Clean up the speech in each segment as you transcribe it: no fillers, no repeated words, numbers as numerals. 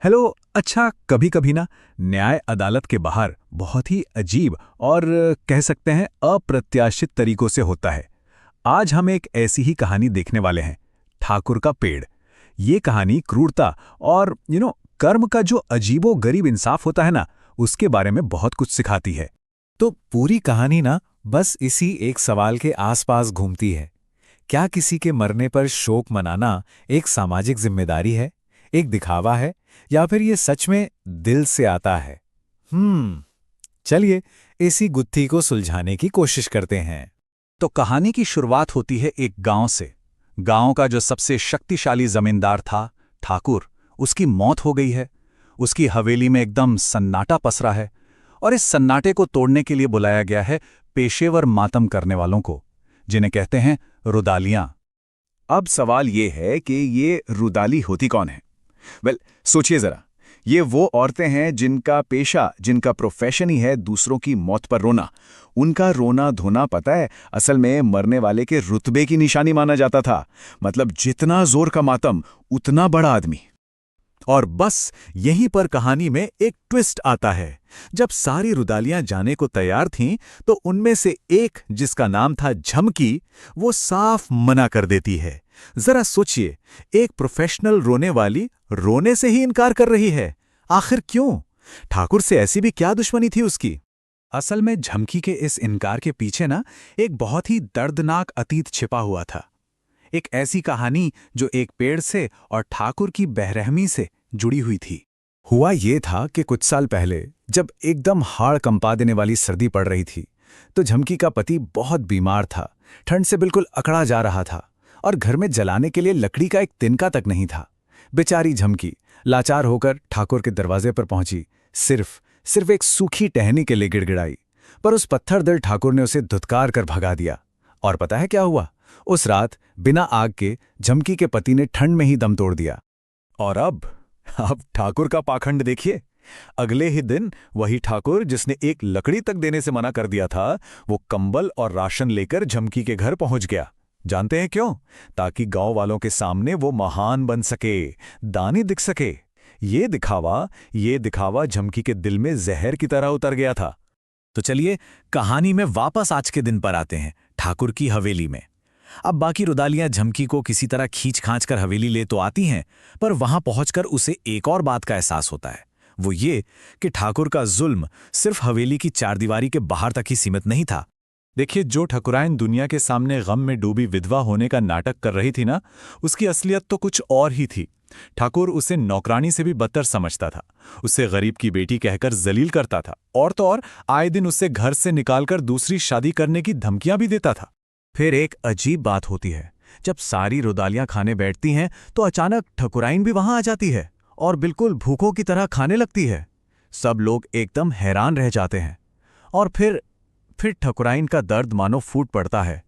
Hello. अच्छा, कभी कभी ना न्याय अदालत के बाहर बहुत ही अजीब और कह सकते हैं अप्रत्याशित तरीकों से होता है। आज हम एक ऐसी ही कहानी देखने वाले हैं, ठाकुर का पेड़। ये कहानी क्रूरता और कर्म का जो अजीबो गरीब इंसाफ होता है ना, उसके बारे में बहुत कुछ सिखाती है। तो पूरी कहानी ना बस इसी एक सवाल के आसपास घूमती है। क्या किसी के मरने पर शोक मनाना एक सामाजिक जिम्मेदारी है, एक दिखावा है, या फिर ये सच में दिल से आता है? चलिए इसी गुत्थी को सुलझाने की कोशिश करते हैं। तो कहानी की शुरुआत होती है एक गांव से। गांव का जो सबसे शक्तिशाली जमींदार था, ठाकुर, उसकी मौत हो गई है। उसकी हवेली में एकदम सन्नाटा पसरा है और इस सन्नाटे को तोड़ने के लिए बुलाया गया है पेशेवर मातम करने वालों को, जिन्हें कहते हैं रुदालियां। अब सवाल ये है कि ये रुदाली होती कौन है? सोचिए जरा। ये वो औरतें हैं जिनका पेशा, जिनका प्रोफेशन ही है दूसरों की मौत पर रोना। उनका रोना धोना, पता है, असल में मरने वाले के रुतबे की निशानी माना जाता था। मतलब जितना जोर का मातम, उतना बड़ा आदमी। और बस यहीं पर कहानी में एक ट्विस्ट आता है। जब सारी रुदालियां जाने को तैयार थीं, तो उनमें से एक, जिसका नाम था झमकी, वो साफ मना कर देती है। जरा सोचिए, एक प्रोफेशनल रोने वाली रोने से ही इनकार कर रही है। आखिर क्यों? ठाकुर से ऐसी भी क्या दुश्मनी थी उसकी? असल में झमकी के इस इनकार के पीछे ना एक बहुत ही दर्दनाक अतीत छिपा हुआ था। एक ऐसी कहानी जो एक पेड़ से और ठाकुर की बेरहमी से जुड़ी हुई थी। हुआ ये था कि कुछ साल पहले जब एकदम हाड़ कंपा देने वाली सर्दी पड़ रही थी, तो झमकी का पति बहुत बीमार था। ठंड से बिल्कुल अकड़ा जा रहा था और घर में जलाने के लिए लकड़ी का एक तिनका तक नहीं था। बेचारी झमकी लाचार होकर ठाकुर के दरवाजे पर पहुंची, सिर्फ एक सूखी टहनी के लिए गिड़गिड़ाई। पर उस पत्थर दिल ठाकुर ने उसे धुतकार कर भगा दिया। और पता है क्या हुआ? उस रात बिना आग के झमकी के पति ने ठंड में ही दम तोड़ दिया। और अब ठाकुर का पाखंड देखिए। अगले ही दिन वही ठाकुर जिसने एक लकड़ी तक देने से मना कर दिया था, वो कंबल और राशन लेकर झमकी के घर पहुंच गया। जानते हैं क्यों? ताकि गांव वालों के सामने वो महान बन सके, दानी दिख सके। ये दिखावा झमकी के दिल में जहर की तरह उतर गया था। तो चलिए कहानी में वापस आज के दिन पर आते हैं, ठाकुर की हवेली में। अब बाकी रुदालियां झमकी को किसी तरह खींच खांच कर हवेली ले तो आती हैं, पर वहां पहुंचकर उसे एक और बात का एहसास होता है। वो ये कि ठाकुर का जुल्म सिर्फ हवेली की चारदीवारी के बाहर तक ही सीमित नहीं था। देखिए, जो ठकुराइन दुनिया के सामने गम में डूबी विधवा होने का नाटक कर रही थी ना, उसकी असलियत तो कुछ और ही थी। ठाकुर उसे नौकरानी से भी बदतर समझता था, उसे गरीब की बेटी कहकर जलील करता था, और तो और आए दिन उसे घर से निकालकर दूसरी शादी करने की धमकियां भी देता था। फिर एक अजीब बात होती है। जब सारी रुदालियां खाने बैठती हैं, तो अचानक ठकुराइन भी वहां आ जाती है और बिल्कुल भूखों की तरह खाने लगती है। सब लोग एकदम हैरान रह जाते हैं। और फिर ठकुराइन का दर्द मानो फूट पड़ता है।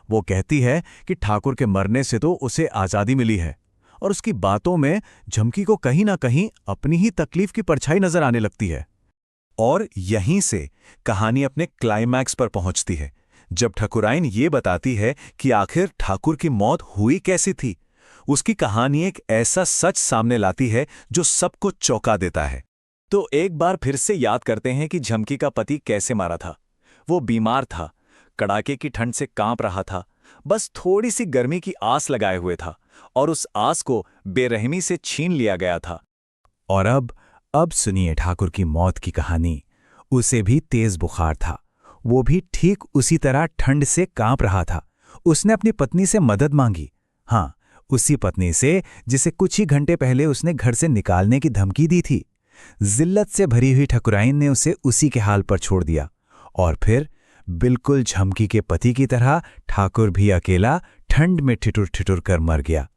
वो कहती है कि ठाकुर के मरने से तो उसे आज़ादी मिली है, और उसकी बातों में झमकी को कहीं ना कहीं अपनी ही तकलीफ की परछाई नजर आने लगती है। और यहीं से कहानी अपने क्लाइमैक्स पर पहुंचती है, जब ठकुराइन ये बताती है कि आखिर ठाकुर की मौत हुई कैसी थी। उसकी कहानी एक ऐसा सच सामने लाती है जो सबको चौंका देता है। तो एक बार फिर से याद करते हैं कि झमकी का पति कैसे मारा था। वो बीमार था, कड़ाके की ठंड से कांप रहा था, बस थोड़ी सी गर्मी की आस लगाए हुए था, और उस आस को बेरहमी से छीन लिया गया था। और अब सुनिए ठाकुर की मौत की कहानी। उसे भी तेज बुखार था, वो भी ठीक उसी तरह ठंड से कांप रहा था। उसने अपनी पत्नी से मदद मांगी। हाँ, उसी पत्नी से जिसे कुछ ही घंटे पहले उसने घर से निकालने की धमकी दी थी। जिल्लत से भरी हुई ठकुराइन ने उसे उसी के हाल पर छोड़ दिया। और फिर बिल्कुल झमकी के पति की तरह ठाकुर भी अकेला ठंड में ठिठुर ठिठुर कर मर गया।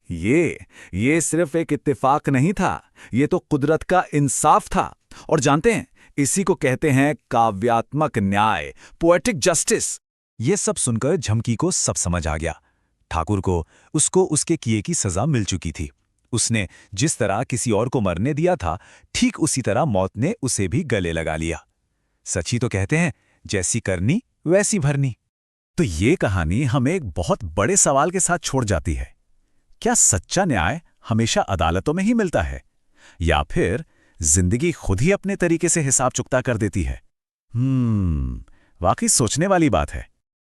ये सिर्फ एक इत्तेफाक नहीं था, ये तो कुदरत का इंसाफ था। और जानते हैं, इसी को कहते हैं काव्यात्मक न्याय, पोएटिक जस्टिस। ये सब सुनकर झमकी को सब समझ आ गया। ठाकुर को उसको उसके किए की सजा मिल चुकी थी। उसने जिस तरह किसी और को मरने दिया था, ठीक उसी तरह मौत ने उसे भी गले लगा लिया। सच ही तो कहते हैं, जैसी करनी वैसी भरनी। तो ये कहानी हमें एक बहुत बड़े सवाल के साथ छोड़ जाती है। क्या सच्चा न्याय हमेशा अदालतों में ही मिलता है? या फिर जिंदगी खुद ही अपने तरीके से हिसाब चुकता कर देती है? वाकई सोचने वाली बात है।